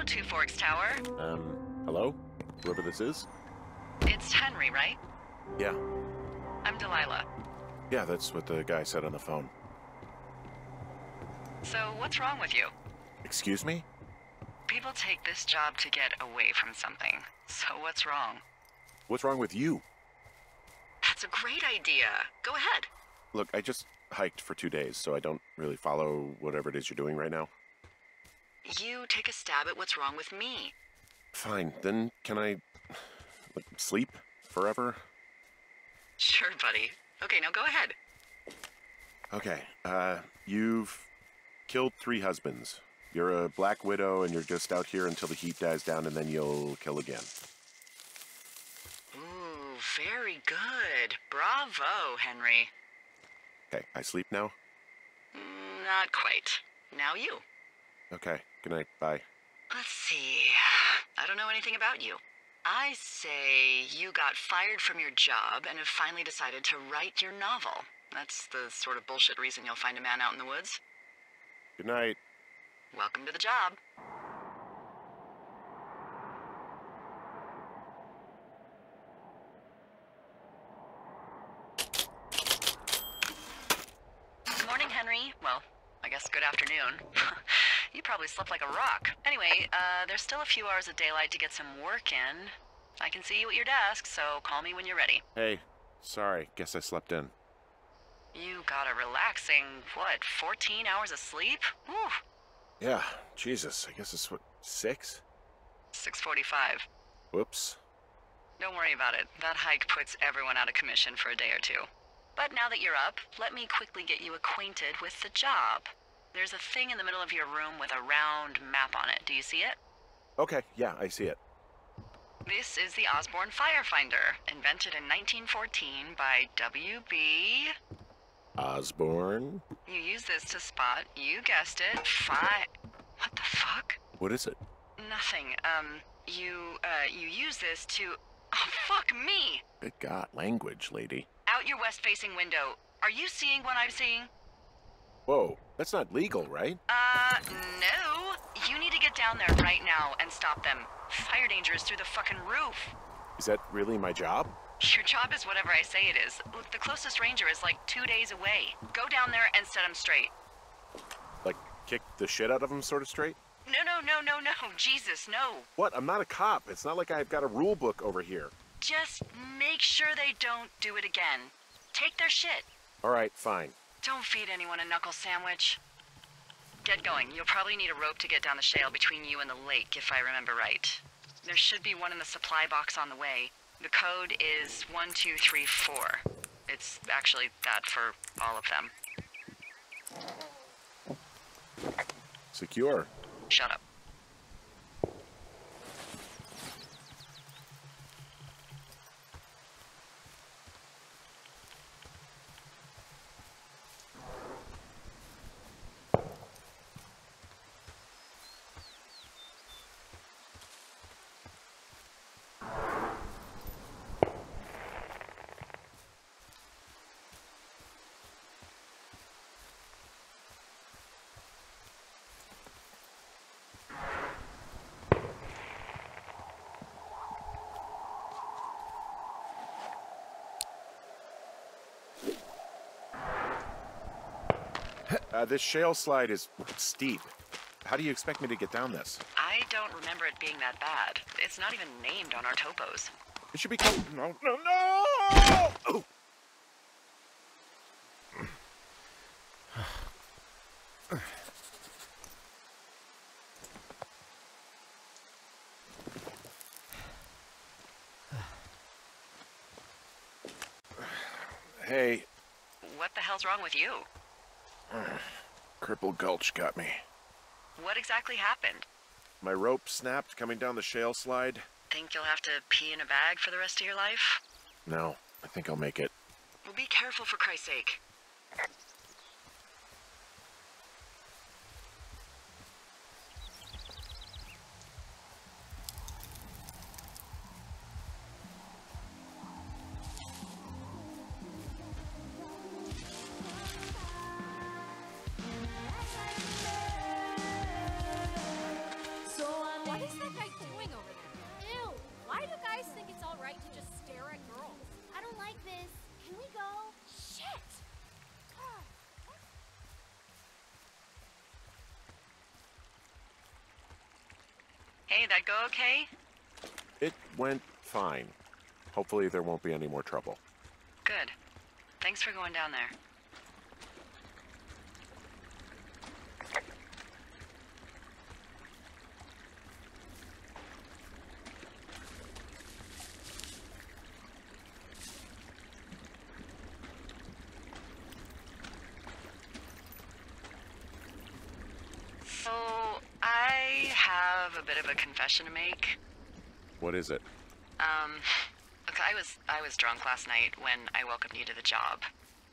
Two Forks Tower. Hello? Whoever this is? It's Henry, right? Yeah. I'm Delilah. Yeah, that's what the guy said on the phone. So, what's wrong with you? Excuse me? People take this job to get away from something. So, what's wrong? What's wrong with you? That's a great idea. Go ahead. Look, I just hiked for 2 days, so I don't really follow whatever it is you're doing right now. You take a stab at what's wrong with me. Fine, then can I, sleep forever? Sure, buddy. Okay, now go ahead. Okay, you've killed 3 husbands. You're a black widow and you're just out here until the heat dies down and then you'll kill again. Ooh, very good. Bravo, Henry. Okay, I sleep now? Not quite. Now you. Okay, good night, bye. Let's see. I don't know anything about you. I say you got fired from your job and have finally decided to write your novel. That's the sort of bullshit reason you'll find a man out in the woods. Good night. Welcome to the job. Good morning, Henry. Well, I guess good afternoon. You probably slept like a rock. Anyway, there's still a few hours of daylight to get some work in. I can see you at your desk, so call me when you're ready. Hey, sorry, guess I slept in. You got a relaxing, 14 hours of sleep? Whew. Yeah, Jesus, I guess it's 6? 6:45. Whoops. Don't worry about it. That hike puts everyone out of commission for a day or two. But now that you're up, let me quickly get you acquainted with the job. There's a thing in the middle of your room with a round map on it. Do you see it? Okay, yeah, I see it. This is the Osborne Firefinder, invented in 1914 by W.B. Osborne? You use this to spot, you guessed it, What the fuck? What is it? Nothing. You use this to... Oh, fuck me! Good God, language, lady. Out your west-facing window. Are you seeing what I'm seeing? Whoa, that's not legal, right? No. You need to get down there right now and stop them. Fire danger is through the fucking roof. Is that really my job? Your job is whatever I say it is. Look, the closest ranger is like 2 days away. Go down there and set him straight. Like, kick the shit out of him sort of straight? No. Jesus, no. What? I'm not a cop. It's not like I've got a rule book over here. Just make sure they don't do it again. Take their shit. All right, fine. Don't feed anyone a knuckle sandwich. Get going. You'll probably need a rope to get down the shale between you and the lake, if I remember right. There should be one in the supply box on the way. The code is 1234. It's actually that for all of them. Secure. Shut up. This shale slide is steep. How do you expect me to get down this? I don't remember it being that bad. It's not even named on our topos. It should be called... No! Oh! Hey. What the hell's wrong with you? Cripple Gulch got me. What exactly happened? My rope snapped coming down the shale slide. Think you'll have to pee in a bag for the rest of your life? No, I think I'll make it. Well, be careful for Christ's sake. is that guy doing over there? Ew! Why do guys think it's alright to just stare at girls? I don't like this. Can we go? Shit! Hey, that go okay? It went fine. Hopefully there won't be any more trouble. Good. Thanks for going down there. So, I have a bit of a confession to make. What is it? Look, I was drunk last night when I welcomed you to the job.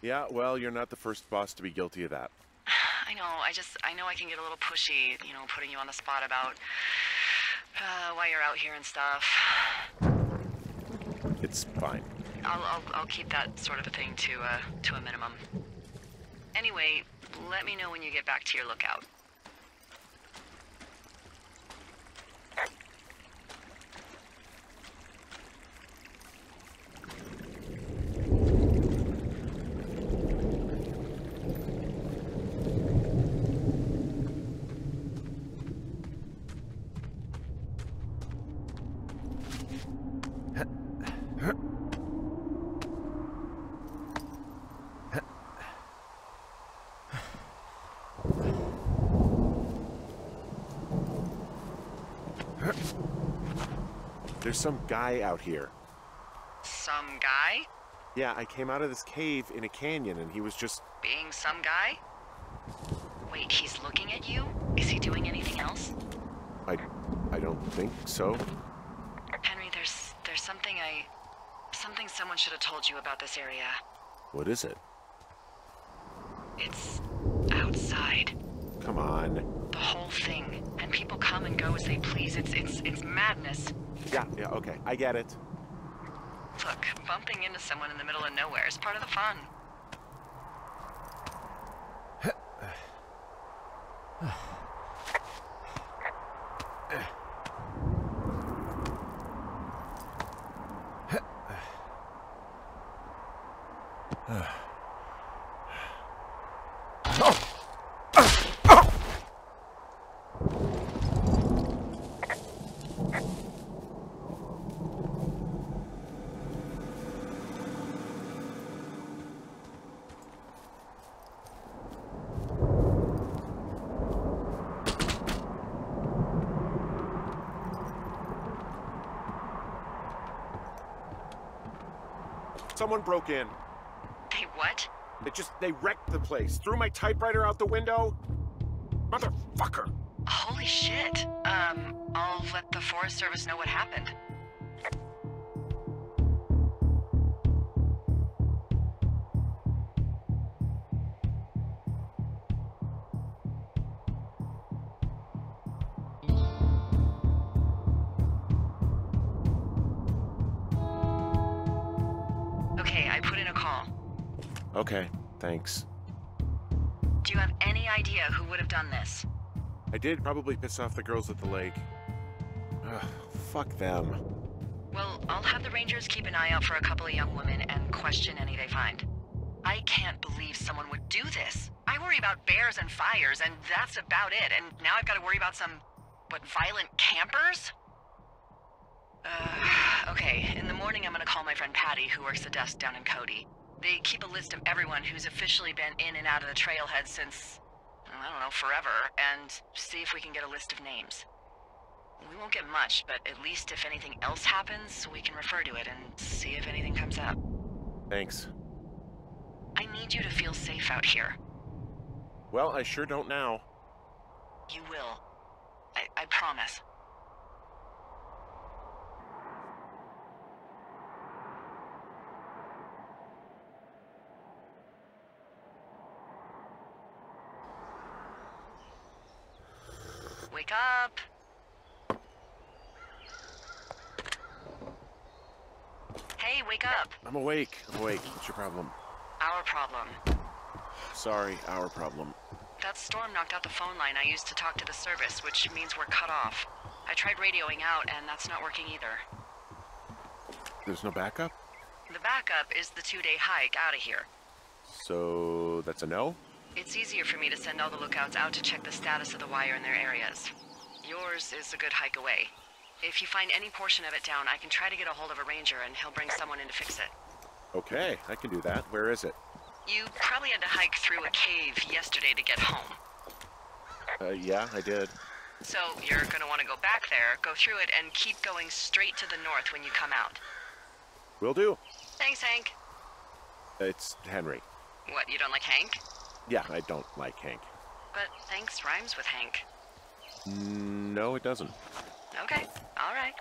Yeah, well, you're not the first boss to be guilty of that. I know, I know I can get a little pushy, you know, putting you on the spot about why you're out here and stuff. It's fine. I'll keep that sort of a thing to a minimum. Anyway, let me know when you get back to your lookout. There's some guy out here. Some guy? Yeah, I came out of this cave in a canyon and he was just... Being some guy? Wait, he's looking at you? Is he doing anything else? I don't think so. Henry, there's something something someone should have told you about this area. What is it? It's outside. Come on. The whole thing. And people come and go as they please. It's madness. Yeah, okay, I get it. Look, bumping into someone in the middle of nowhere is part of the fun. Someone broke in. Hey, what? They wrecked the place. Threw my typewriter out the window. Motherfucker. Holy shit. I'll let the Forest Service know what happened. Okay, I put in a call. Okay, thanks. Do you have any idea who would have done this? I did probably piss off the girls at the lake. Ugh, fuck them. Well, I'll have the Rangers keep an eye out for a couple of young women and question any they find. I can't believe someone would do this. I worry about bears and fires, and that's about it. And now I've got to worry about some, violent campers? Okay, in the morning I'm gonna call my friend Patty, who works the desk down in Cody. They keep a list of everyone who's officially been in and out of the trailhead since, I don't know, forever, and see if we can get a list of names. We won't get much, but at least if anything else happens, we can refer to it and see if anything comes up. Thanks. I need you to feel safe out here. Well, I sure don't now. You will. I promise. Wake up! Hey, wake up! I'm awake. What's your problem? Our problem. Sorry, our problem. That storm knocked out the phone line I used to talk to the service, which means we're cut off. I I tried radioing out, and that's not working either. There's no backup? The backup is the 2-day hike out of here. So that's a no? It's easier for me to send all the lookouts out to check the status of the wire in their areas. Yours is a good hike away. If you find any portion of it down, I can try to get a hold of a ranger and he'll bring someone in to fix it. Okay, I can do that. Where is it? You probably had to hike through a cave yesterday to get home. Yeah, I did. So you're gonna want to go back there, go through it, and keep going straight to the north when you come out. Will do. Thanks, Hank. It's Henry. What, you don't like Hank? Yeah, I don't like Hank. But thanks rhymes with Hank. No, it doesn't. Okay, all right.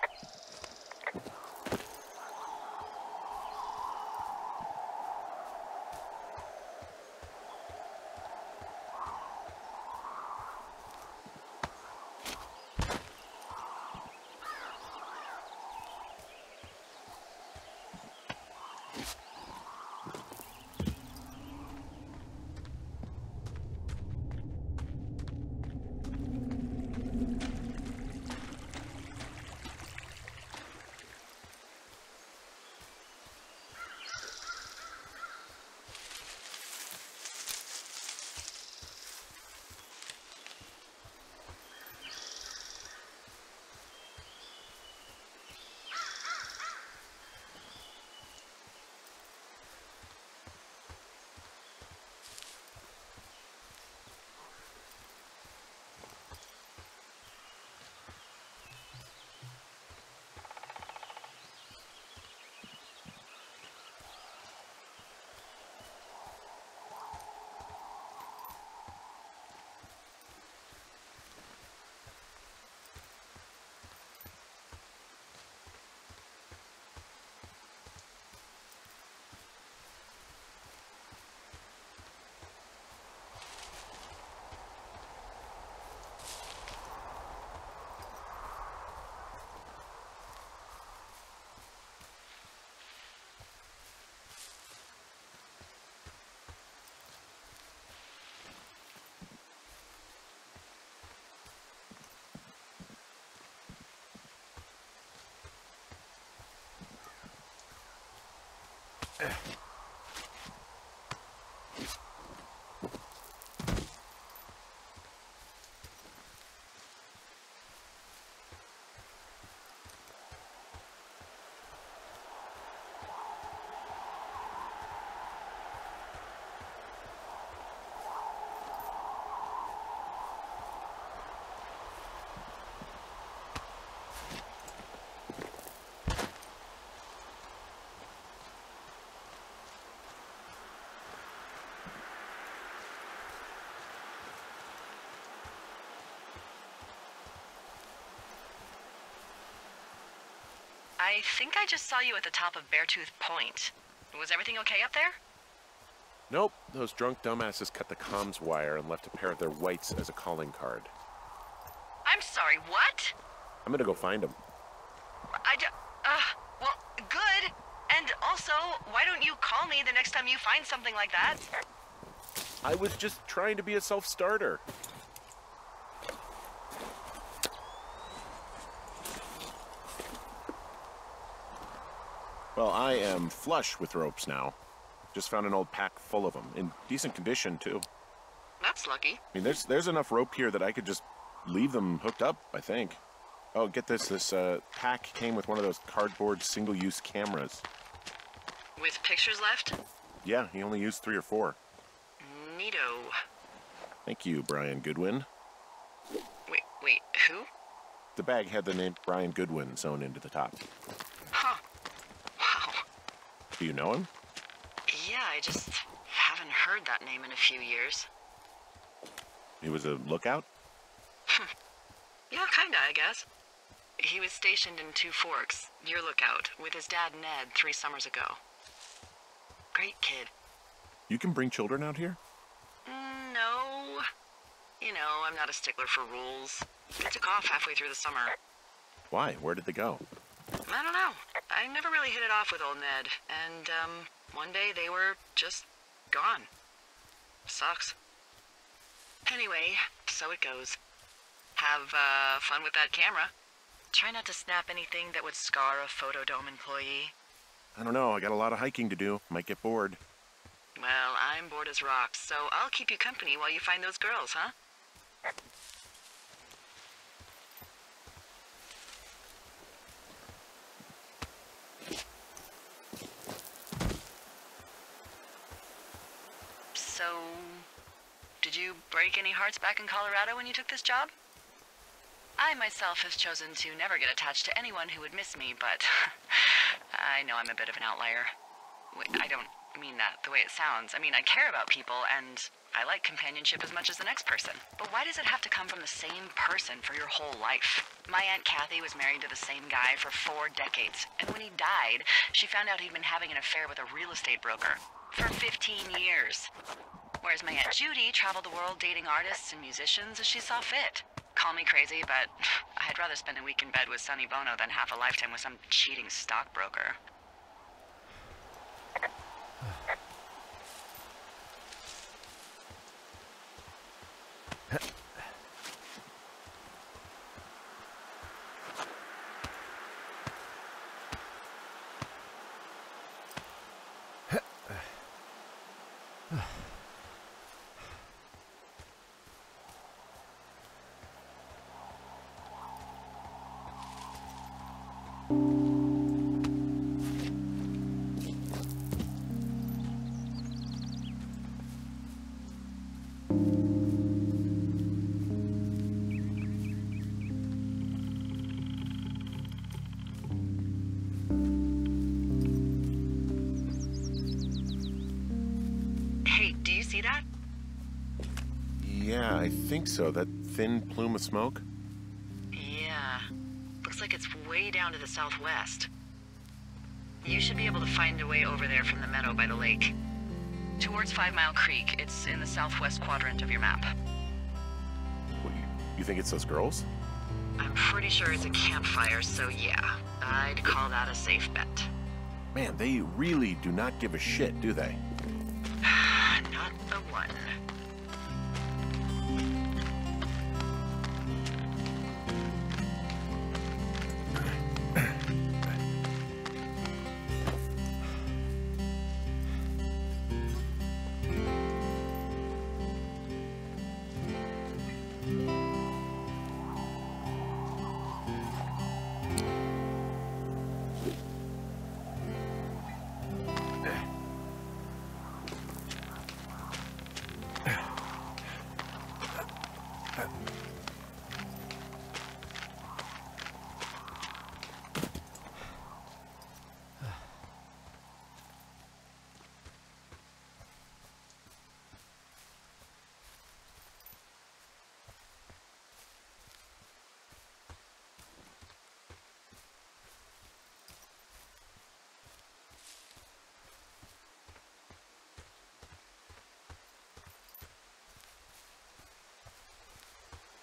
I think I just saw you at the top of Beartooth Point. Was everything okay up there? Nope, those drunk dumbasses cut the comms wire and left a pair of their whites as a calling card. I'm sorry, what? I'm gonna go find them. Well, good. And also, why don't you call me the next time you find something like that? I was just trying to be a self-starter. Well, I am flush with ropes now. Just found an old pack full of them, in decent condition, too. That's lucky. I mean, there's enough rope here that I could just leave them hooked up, I think. Oh, get this. This pack came with one of those cardboard single-use cameras. With pictures left? Yeah, he only used 3 or 4. Neato. Thank you, Brian Goodwin. Wait, who? The bag had the name Brian Goodwin sewn into the top. Huh. Wow. Do you know him? Yeah, I just haven't heard that name in a few years. He was a lookout? Yeah, kinda, I guess. He was stationed in Two Forks, your lookout, with his dad Ned 3 summers ago. Great kid. You can bring children out here? No. You know, I'm not a stickler for rules. They took off halfway through the summer. Why? Where did they go? I don't know. I never really hit it off with old Ned, and, one day they were just gone. Sucks. Anyway, so it goes. Have, fun with that camera. Try not to snap anything that would scar a Photodome employee. I don't know, I got a lot of hiking to do. Might get bored. Well, I'm bored as rocks, so I'll keep you company while you find those girls, huh? So, did you break any hearts back in Colorado when you took this job? I myself have chosen to never get attached to anyone who would miss me, but I know I'm a bit of an outlier. I don't mean that the way it sounds. I mean, I care about people, and I like companionship as much as the next person. But why does it have to come from the same person for your whole life? My Aunt Kathy was married to the same guy for 4 decades, and when he died, she found out he'd been having an affair with a real estate broker for 15 years. Whereas my Aunt Judy traveled the world dating artists and musicians as she saw fit. Call me crazy, but I'd rather spend a week in bed with Sonny Bono than half a lifetime with some cheating stockbroker. Yeah, I think so. That thin plume of smoke? Yeah. Looks like it's way down to the southwest. You should be able to find a way over there from the meadow by the lake. Towards 5 Mile Creek. It's in the southwest quadrant of your map. What, you think it's those girls? I'm pretty sure it's a campfire, so yeah. I'd call that a safe bet. Man, they really do not give a shit, do they? Not the one.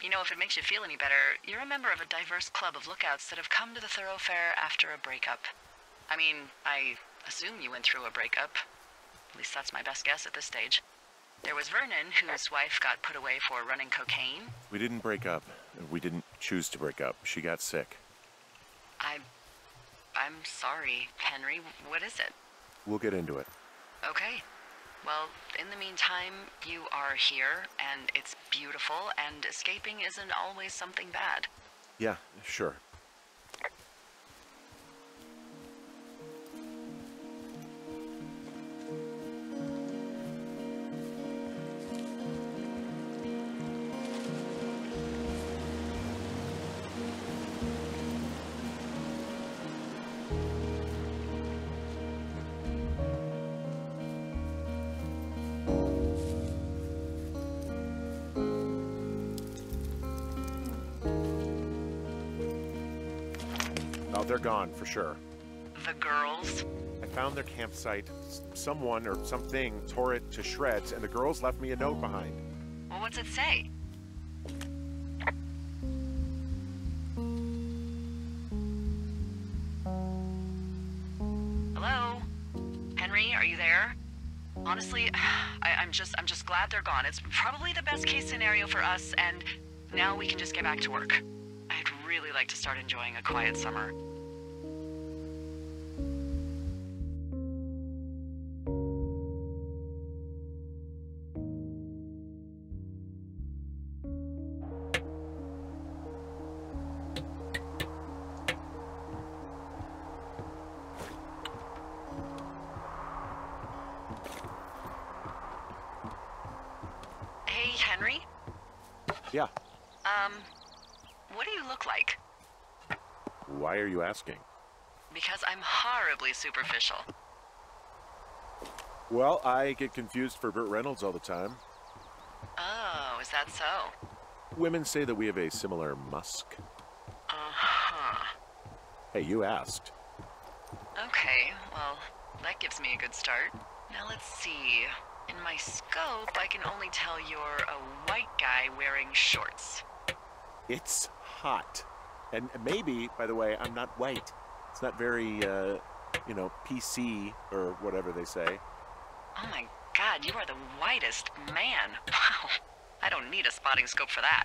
You know, if it makes you feel any better, you're a member of a diverse club of lookouts that have come to the thoroughfare after a breakup. I mean, I assume you went through a breakup. At least that's my best guess at this stage. There was Vernon, whose wife got put away for running cocaine. We didn't break up. We didn't choose to break up. She got sick. I'm sorry, Henry. What is it? We'll get into it. Okay. Well, in the meantime, you are here, and it's beautiful, and escaping isn't always something bad. Yeah, sure. Oh, they're gone, for sure. The girls? I found their campsite. Someone or something tore it to shreds, and the girls left me a note behind. Well, what's it say? Hello? Henry, are you there? Honestly, I'm just glad they're gone. It's probably the best case scenario for us, and now we can just get back to work. I'd really like like to start enjoying a quiet summer. Hey, Henry? Yeah. What do you look like? Why are you asking? Because I'm horribly superficial. Well, I get confused for Burt Reynolds all the time. Oh, is that so? Women say that we have a similar musk. Uh-huh. Hey, you asked. Okay, well, that gives me a good start. Now let's see. In my scope, I can only tell you're a white guy wearing shorts. It's hot. And maybe, by the way, I'm not white. It's not very, PC or whatever they say. Oh my god, you are the whitest man. Wow. I don't need a spotting scope for that.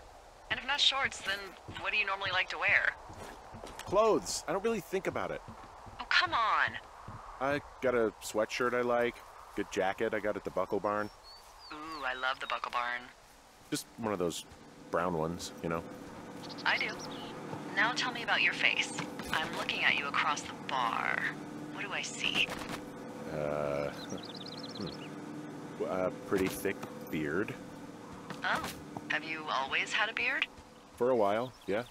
And if not shorts, then what do you normally like to wear? Clothes. I don't really think about it. Oh, come on. I got a sweatshirt I like. Good jacket I got at the Buckle Barn. Ooh, I love the Buckle Barn. Just one of those brown ones, you know. I do. Now tell me about your face. I'm looking at you across the bar. What do I see? A pretty thick beard. Oh, have you always had a beard? For a while, yeah.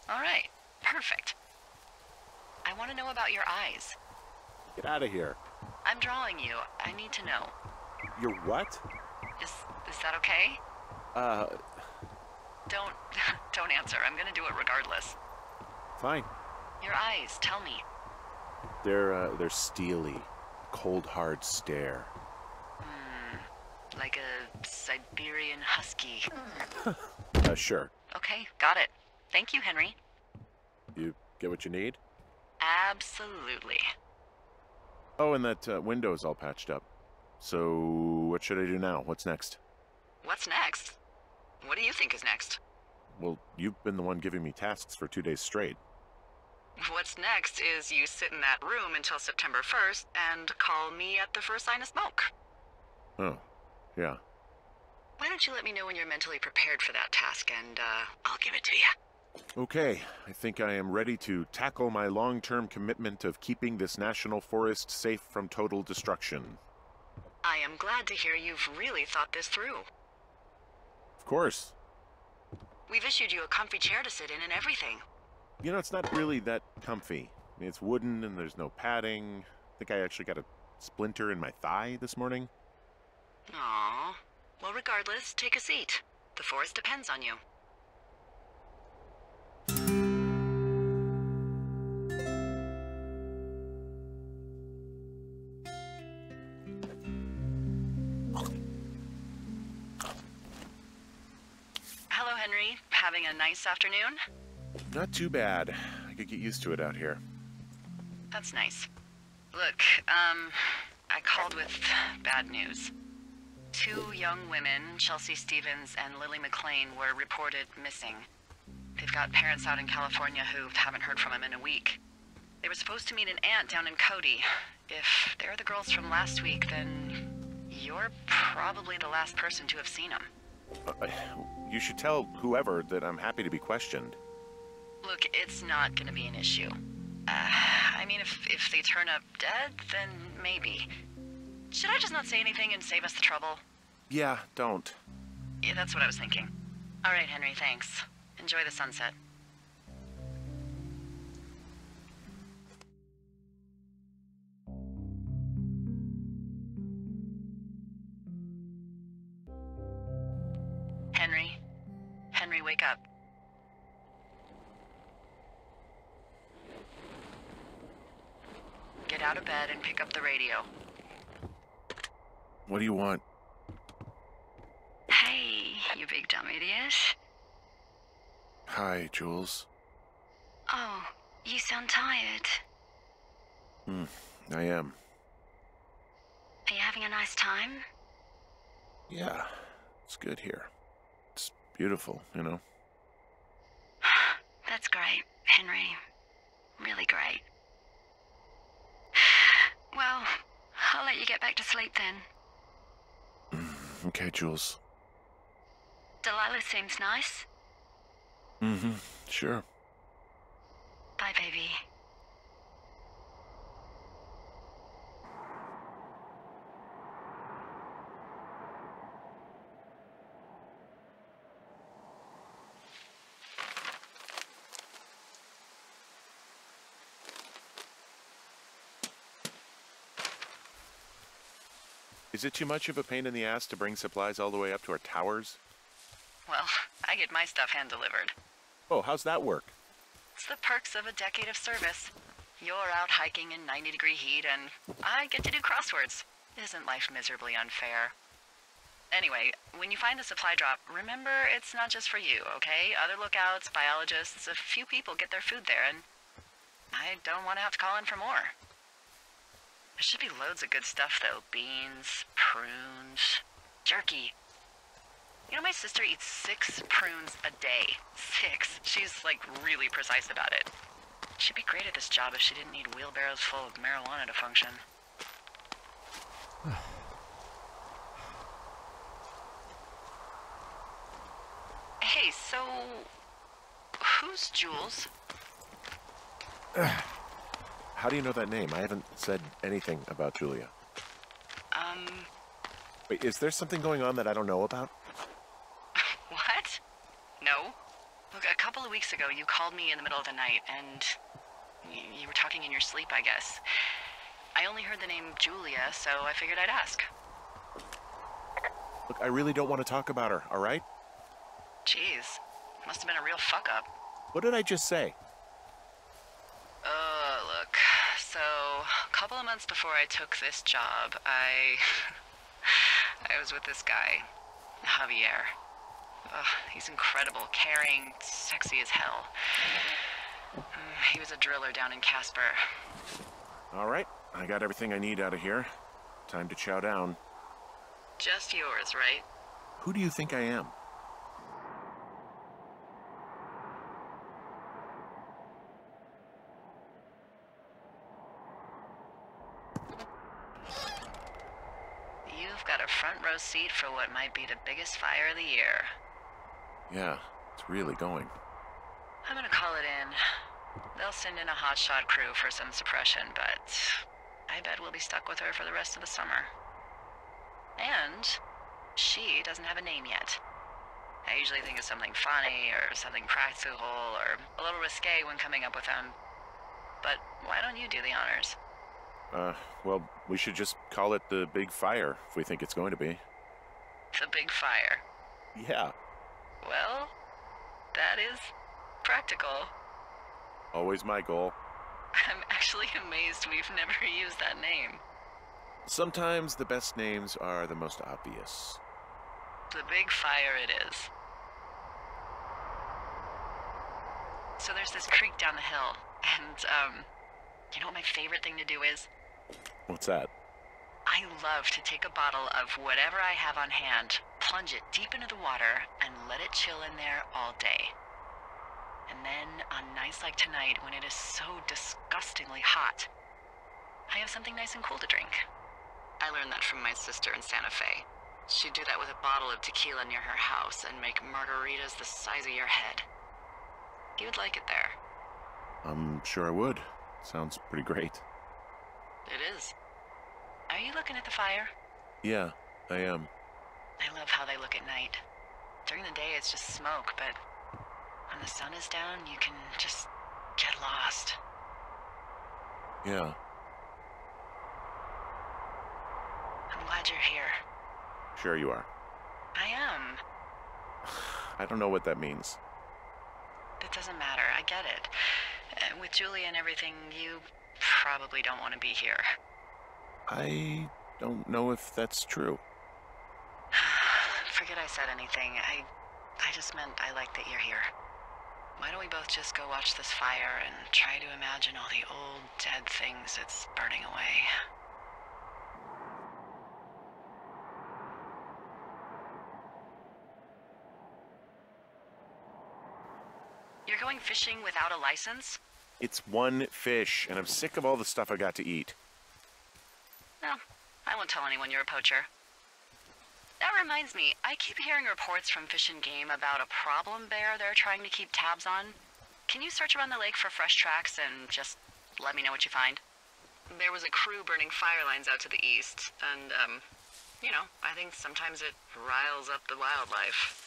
All right, perfect. I want to know about your eyes. Get out of here. I'm drawing you. I need to know. You're what? Is that okay? Don't answer. I'm gonna do it regardless. Fine. Your eyes, tell me. They're steely. Cold, hard stare. Like a Siberian husky. Sure. Okay, got it. Thank you, Henry. You get what you need? Absolutely. Oh, and that window is all patched up. So, what should I do now? What's next? What's next? What do you think is next? Well, you've been the one giving me tasks for 2 days straight. What's next is you sit in that room until September 1st and call me at the first sign of smoke. Oh, yeah. Why don't you let me know when you're mentally prepared for that task and I'll give it to you. Okay, I think I am ready to tackle my long-term commitment of keeping this national forest safe from total destruction. I am glad to hear you've really thought this through. Of course. We've issued you a comfy chair to sit in and everything. You know, it's not really that comfy. I mean, it's wooden and there's no padding. I think I actually got a splinter in my thigh this morning. Aww. Well, regardless, take a seat. The forest depends on you. Hello, Henry. Having a nice afternoon? Not too bad. I could get used to it out here. That's nice. Look, I called with bad news. 2 young women, Chelsea Stevens and Lily McLean, were reported missing. They've got parents out in California who haven't heard from them in a week. They were supposed to meet an aunt down in Cody. If they're the girls from last week, then you're probably the last person to have seen them. You should tell whoever that I'm happy to be questioned. Look, it's not gonna be an issue. I mean, if they turn up dead, then maybe. Should I just not say anything and save us the trouble? Yeah, don't. Yeah, that's what I was thinking. All right, Henry, thanks. Enjoy the sunset. Henry? Henry, wake up. Get out of bed and pick up the radio. What do you want? Hey, you big dumb idiot. Hi, Jules. Oh, you sound tired. I am. Are you having a nice time? Yeah, it's good here. It's beautiful, you know. That's great, Henry. Really great. Well, I'll let you get back to sleep then. Okay, Jules. Delilah seems nice. Mm-hmm. Sure. Bye, baby. Is it too much of a pain in the ass to bring supplies all the way up to our towers? Well, I get my stuff hand-delivered. Oh, how's that work? It's the perks of a decade of service. You're out hiking in 90-degree heat, and I get to do crosswords. Isn't life miserably unfair? Anyway, when you find the supply drop, remember it's not just for you, okay? Other lookouts, biologists, a few people get their food there, and I don't want to have to call in for more. There should be loads of good stuff, though. Beans, prunes, jerky. You know, my sister eats 6 prunes a day. 6. She's, like, really precise about it. She'd be great at this job if she didn't need wheelbarrows full of marijuana to function. Hey, so... who's Jules? How do you know that name? I haven't said anything about Julia. Wait, is there something going on that I don't know about? What? No. Look, a couple of weeks ago, you called me in the middle of the night, and you were talking in your sleep, I guess. I only heard the name Julia, so I figured I'd ask. Look, I really don't want to talk about her, all right? Jeez, must have been a real fuck-up. What did I just say? Look, so, a couple of months before I took this job, I was with this guy, Javier. Ugh, he's incredible, caring, sexy as hell. He was a driller down in Casper. All right, I got everything I need out of here. Time to chow down. Just yours, right? Who do you think I am? You've got a front row seat for what might be the biggest fire of the year. Yeah, it's really going. I'm gonna call it in. They'll send in a hotshot crew for some suppression, but I bet we'll be stuck with her for the rest of the summer. And she doesn't have a name yet. I usually think of something funny or something practical or a little risque when coming up with them. But why don't you do the honors? Well, we should just call it the Big Fire if we think it's going to be. The Big Fire. Yeah. Well, that is practical. Always my goal. I'm actually amazed we've never used that name. Sometimes the best names are the most obvious. The Big Fire it is. So there's this creek down the hill, and, you know what my favorite thing to do is? What's that? I love to take a bottle of whatever I have on hand, plunge it deep into the water, and let it chill in there all day. And then, on nights like tonight, when it is so disgustingly hot, I have something nice and cool to drink. I learned that from my sister in Santa Fe. She'd do that with a bottle of tequila near her house and make margaritas the size of your head. You would like it there. I'm sure I would. Sounds pretty great. It is. Are you looking at the fire? Yeah, I am. I love how they look at night. During the day, it's just smoke, but when the sun is down, you can just get lost. Yeah. I'm glad you're here. Sure you are. I am. I don't know what that means. It doesn't matter. I get it. With Julie and everything, you probably don't want to be here. I don't know if that's true. Forget I said anything. I just meant I like that you're here. Why don't we both just go watch this fire and try to imagine all the old, dead things it's burning away? You're going fishing without a license? It's one fish, and I'm sick of all the stuff I got to eat. No, I won't tell anyone you're a poacher. That reminds me, I keep hearing reports from Fish and Game about a problem bear they're trying to keep tabs on. Can you search around the lake for fresh tracks and just let me know what you find? There was a crew burning fire lines out to the east, and, you know, I think sometimes it riles up the wildlife.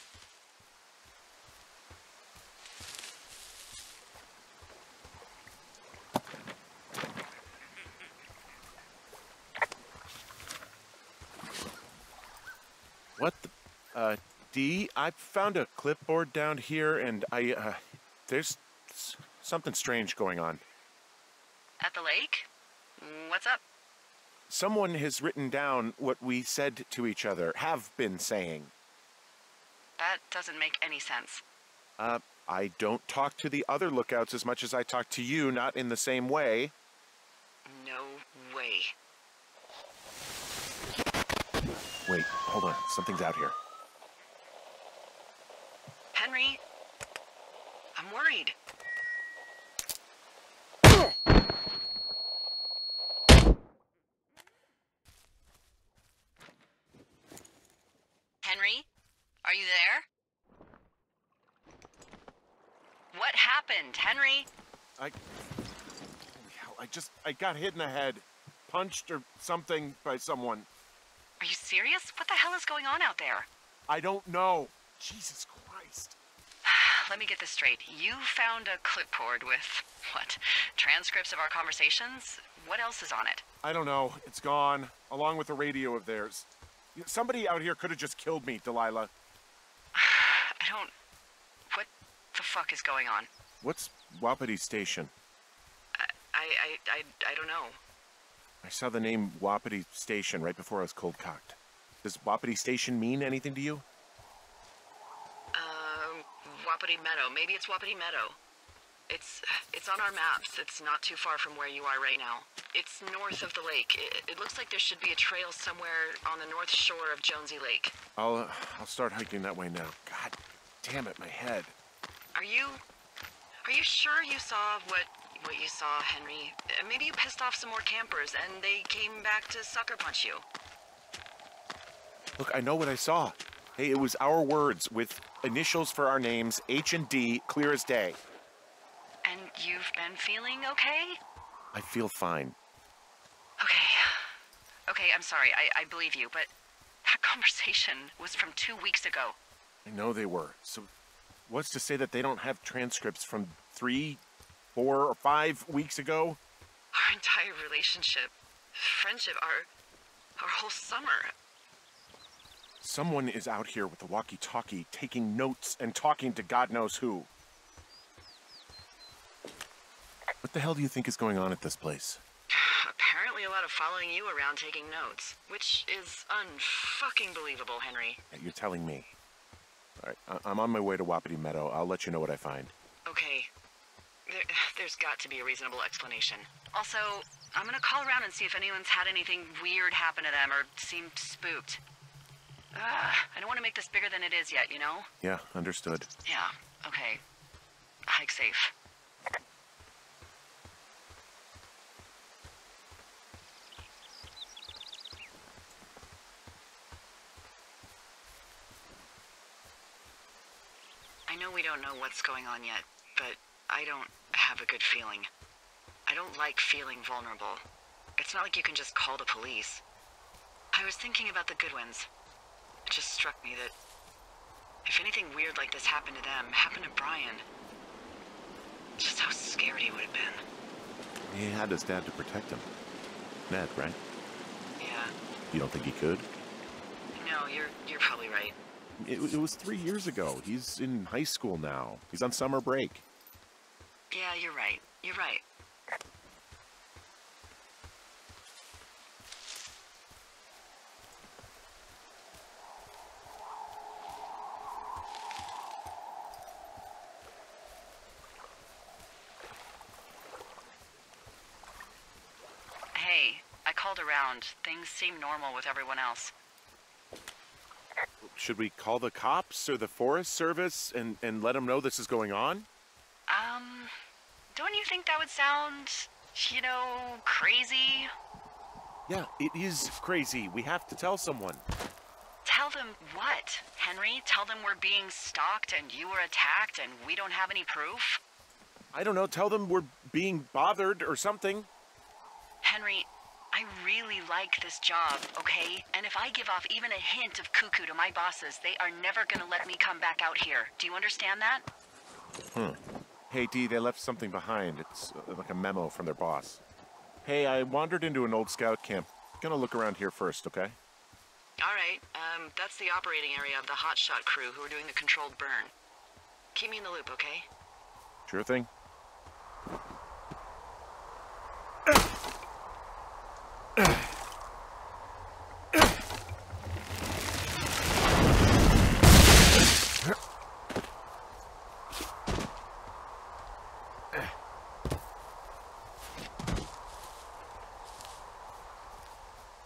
What the... Dee, I found a clipboard down here, and there's something strange going on. At the lake? What's up? Someone has written down what we said to each other, have been saying. That doesn't make any sense. I don't talk to the other lookouts as much as I talk to you, not in the same way. No way. Wait, hold on. Something's out here. Henry? I'm worried. Henry? Are you there? What happened, Henry? Holy hell, I got hit in the head. Punched or something by someone. Are you serious? What the hell is going on out there? I don't know. Jesus Christ. Let me get this straight. You found a clipboard with, what, transcripts of our conversations? What else is on it? I don't know. It's gone, along with a radio of theirs. Somebody out here could have just killed me, Delilah. What the fuck is going on? What's Wapiti Station? I don't know. I saw the name Wapiti Station right before I was cold-cocked. Does Wapiti Station mean anything to you? Wapiti Meadow. Maybe it's Wapiti Meadow. It's on our maps. It's not too far from where you are right now. It's north of the lake. It looks like there should be a trail somewhere on the north shore of Jonesy Lake. I'll start hiking that way now. God damn it, my head. Are you sure you saw what you saw, Henry? Maybe you pissed off some more campers and they came back to sucker punch you. Look, I know what I saw. Hey, it was our words with initials for our names, H and D, clear as day. And you've been feeling okay? I feel fine. Okay, I'm sorry, I believe you, but that conversation was from 2 weeks ago. I know they were. So what's to say that they don't have transcripts from 3, 4, or 5 weeks ago? Our entire relationship, friendship, our whole summer. Someone is out here with a walkie-talkie taking notes and talking to God knows who. What the hell do you think is going on at this place? Apparently a lot of following you around taking notes, which is unfucking believable, Henry. You're telling me. All right, I'm on my way to Wapiti Meadow. I'll let you know what I find. Okay. There's got to be a reasonable explanation. Also, I'm gonna call around and see if anyone's had anything weird happen to them or seemed spooked. I don't want to make this bigger than it is yet, you know? Yeah, understood. Yeah, okay. Hike safe. I know we don't know what's going on yet, but I don't have a good feeling. I don't like feeling vulnerable. It's not like you can just call the police. I was thinking about the Goodwins. It just struck me that if anything weird like this happened to them, happened to Brian, just how scared he would have been. He had his dad to protect him. Ned, right? Yeah. You don't think he could? No, you're probably right. It was 3 years ago. He's in high school now. He's on summer break. Yeah, you're right. You're right. Hey, I called around. Things seem normal with everyone else. Should we call the cops or the Forest Service and let them know this is going on? Don't you think that would sound, crazy? Yeah, it is crazy. We have to tell someone. Tell them what, Henry? Tell them we're being stalked and you were attacked and we don't have any proof? I don't know, tell them we're being bothered or something. Henry, I really like this job, okay? And if I give off even a hint of cuckoo to my bosses, they are never gonna let me come back out here. Do you understand that? Hey, Dee, they left something behind. It's like a memo from their boss. Hey, I wandered into an old scout camp. Gonna look around here first, okay? All right, that's the operating area of the hotshot crew who are doing the controlled burn. Keep me in the loop, okay? Sure thing.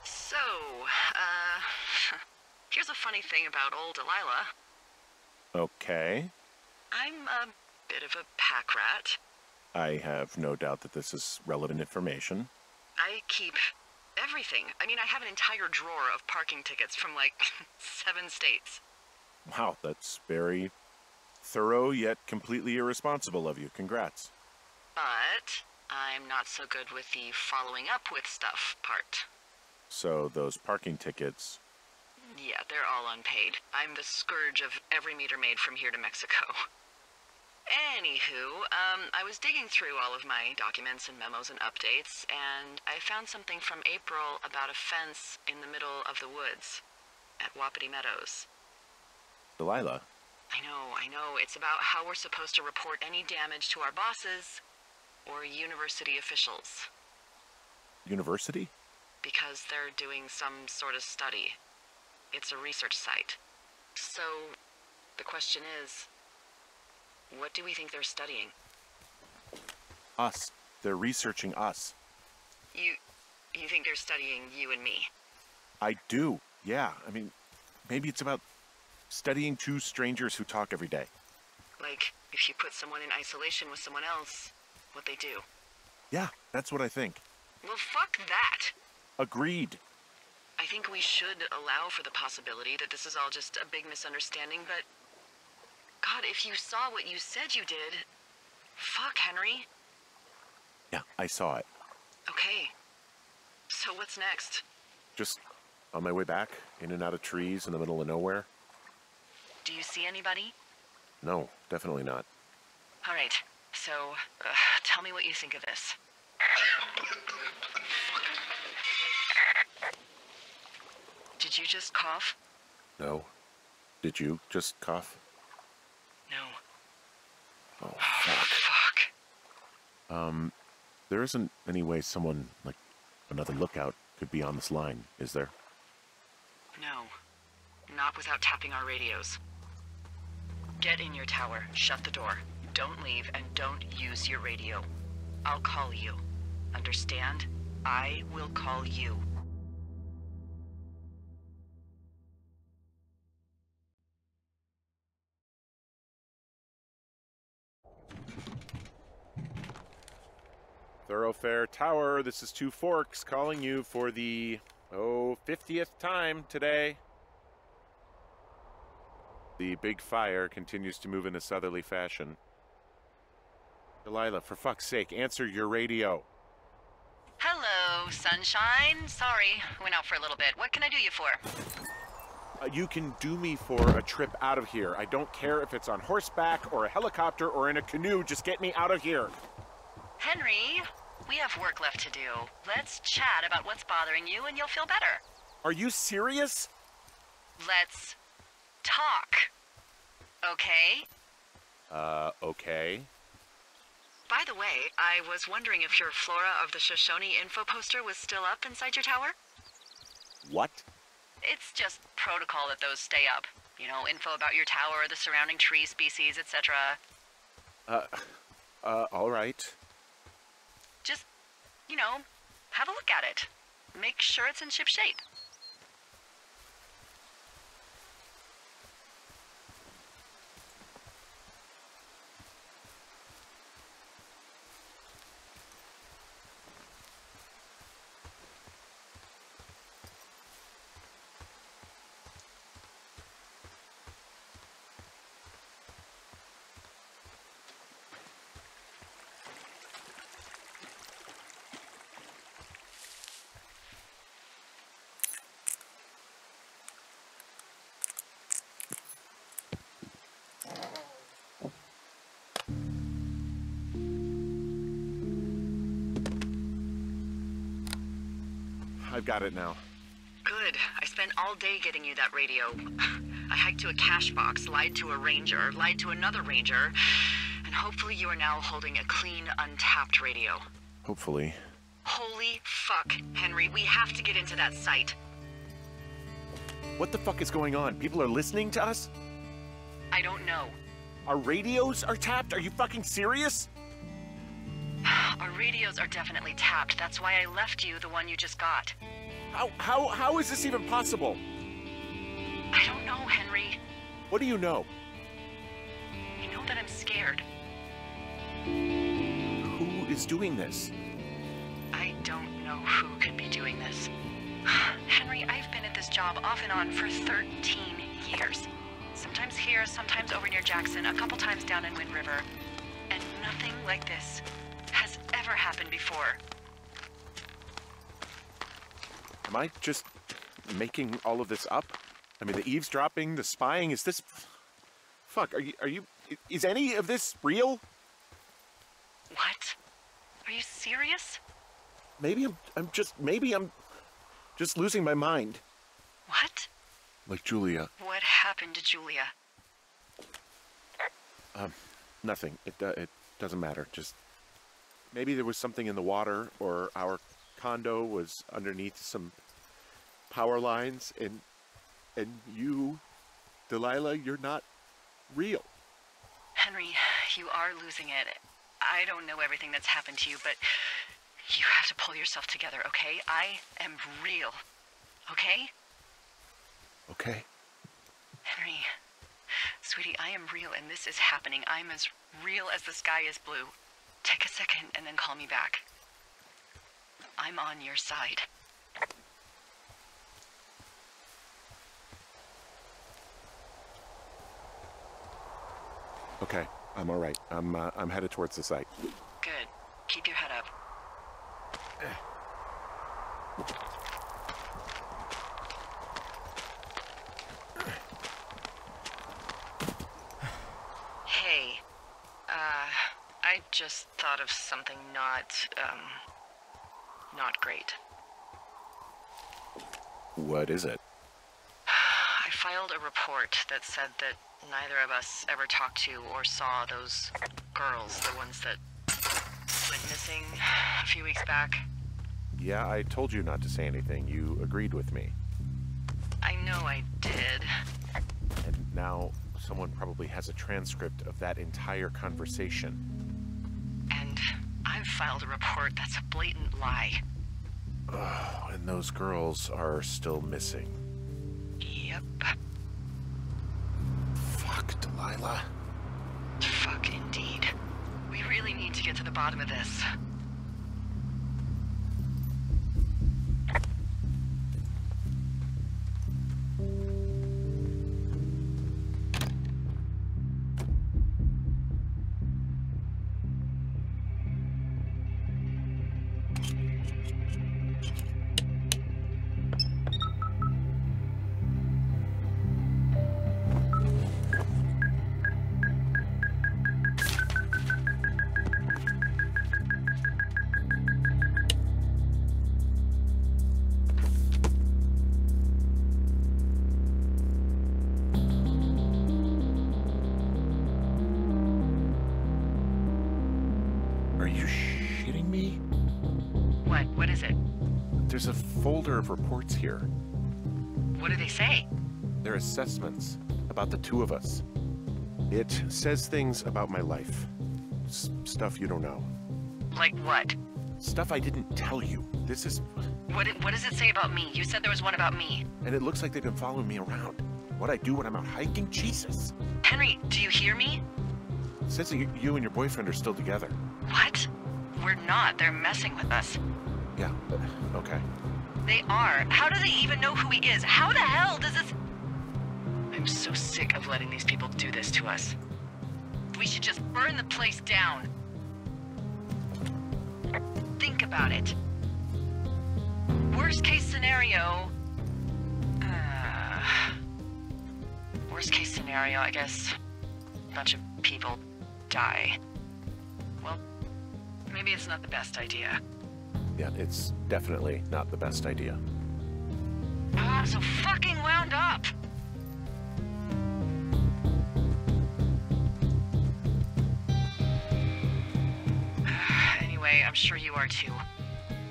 So, here's a funny thing about old Delilah. Okay. I'm a bit of a pack rat. I have no doubt that this is relevant information. I keep everything. I mean, I have an entire drawer of parking tickets from, like, 7 states. Wow, that's very thorough yet completely irresponsible of you. Congrats. But I'm not so good with the following up with stuff part. So those parking tickets... Yeah, they're all unpaid. I'm the scourge of every meter made from here to Mexico. Anywho, I was digging through all of my documents and memos and updates, and I found something from April about a fence in the middle of the woods at Wapiti Meadows. Delilah? I know. It's about how we're supposed to report any damage to our bosses or university officials. University? Because they're doing some sort of study. It's a research site. So, the question is, what do we think they're studying? Us. They're researching us. You think they're studying you and me? I do, yeah. I mean, maybe it's about studying two strangers who talk every day. Like, if you put someone in isolation with someone else, what they do? Yeah, that's what I think. Well, fuck that! Agreed. I think we should allow for the possibility that this is all just a big misunderstanding, but... God, if you saw what you said you did... Fuck, Henry. Yeah, I saw it. Okay. So what's next? Just on my way back, in and out of trees in the middle of nowhere. Do you see anybody? No, definitely not. All right, so tell me what you think of this. Did you just cough? No. Did you just cough? No. Oh, fuck. Fuck. There isn't any way someone, like, another lookout could be on this line, is there? No. Not without tapping our radios. Get in your tower, shut the door. Don't leave, and don't use your radio. I'll call you. Understand? I will call you. Thoroughfare Tower, this is Two Forks calling you for the, 50th time today. The big fire continues to move in a southerly fashion. Delilah, for fuck's sake, answer your radio. Hello, sunshine. Sorry, went out for a little bit. What can I do you for? You can do me for a trip out of here. I don't care if it's on horseback or a helicopter or in a canoe. Just get me out of here. Henry, we have work left to do. Let's chat about what's bothering you and you'll feel better. Are you serious? Let's talk. Okay? Okay. By the way, I was wondering if your Flora of the Shoshone info poster was still up inside your tower? What? It's just protocol that those stay up. You know, info about your tower, the surrounding tree species, etc. All right. Just, have a look at it. Make sure it's in ship shape. I've got it now. Good. I spent all day getting you that radio. I hiked to a cash box, lied to a ranger, lied to another ranger, and hopefully you are now holding a clean, untapped radio. Hopefully. Holy fuck, Henry, we have to get into that site. What the fuck is going on? People are listening to us? I don't know. Our radios are tapped? Are you fucking serious? Our radios are definitely tapped. That's why I left you the one you just got. How is this even possible? I don't know, Henry. What do you know? You know that I'm scared. Who is doing this? I don't know who could be doing this. Henry, I've been at this job off and on for 13 years. Sometimes here, sometimes over near Jackson, a couple times down in Wind River. And nothing like this has ever happened before. Am I just making all of this up? I mean, the eavesdropping, the spying, is this... Fuck, is any of this real? What? Are you serious? Maybe I'm just losing my mind. What? Like Julia. What happened to Julia? Nothing. It doesn't matter. Just maybe there was something in the water, or our condo was underneath some power lines, and you, Delilah, you're not real. Henry, you are losing it. I don't know everything that's happened to you, but you have to pull yourself together, okay? I am real, okay? Okay. Henry, sweetie, I am real and this is happening. I'm as real as the sky is blue. Take a second and then call me back. I'm on your side. Okay, I'm all right. I'm headed towards the site. Good. Keep your head up. Hey, I just thought of something not great. What is it? I filed a report that said that neither of us ever talked to or saw those girls, the ones that went missing a few weeks back. Yeah, I told you not to say anything. You agreed with me. I know I did. And now someone probably has a transcript of that entire conversation. And I've filed a report that's a blatant lie. Oh, and those girls are still missing. Yep. Fuck, Delilah. Fuck indeed. We really need to get to the bottom of this. Are you shitting me? What? What is it? There's a folder of reports here. What do they say? They're assessments about the two of us. It says things about my life. Stuff you don't know. Like what? Stuff I didn't tell you. This is... What does it say about me? You said there was one about me. And it looks like they've been following me around. What I do when I'm out hiking? Jesus. Henry, do you hear me? It says that you and your boyfriend are still together. What? We're not. They're messing with us. Yeah, okay. They are. How do they even know who he is? How the hell does this... I'm so sick of letting these people do this to us. We should just burn the place down. Think about it. Worst case scenario... worst case scenario, I guess. A bunch of people die. Well, maybe it's not the best idea. Yeah, it's definitely not the best idea. I'm so fucking wound up. Anyway, I'm sure you are too.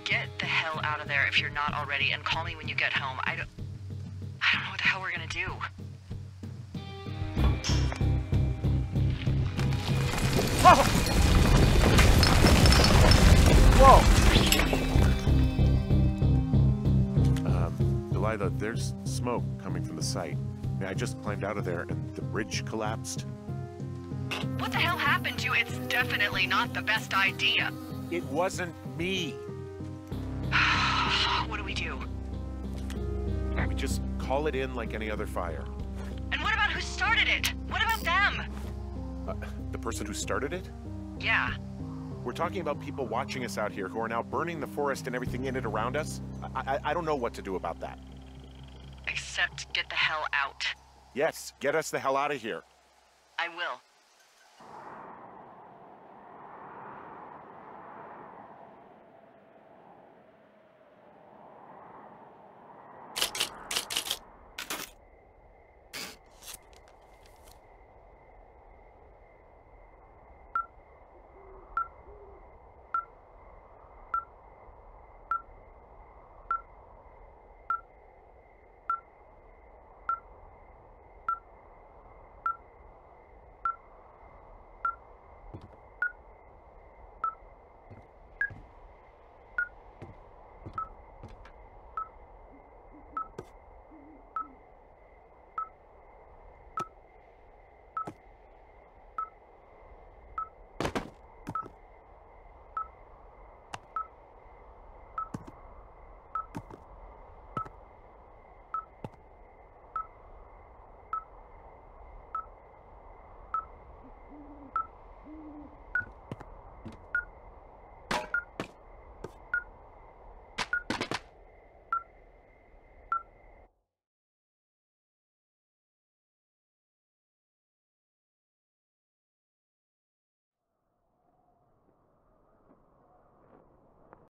Get the hell out of there if you're not already, and call me when you get home. I don't know what the hell we're gonna do. Whoa! Delilah, there's smoke coming from the site. I just climbed out of there and the bridge collapsed. What the hell happened to you? It's definitely not the best idea. It wasn't me. What do we do? We just call it in like any other fire. And what about who started it? What about them? The person who started it? Yeah. We're talking about people watching us out here who are now burning the forest and everything in it around us. I don't know what to do about that. Except get the hell out. Yes, get us the hell out of here. I will.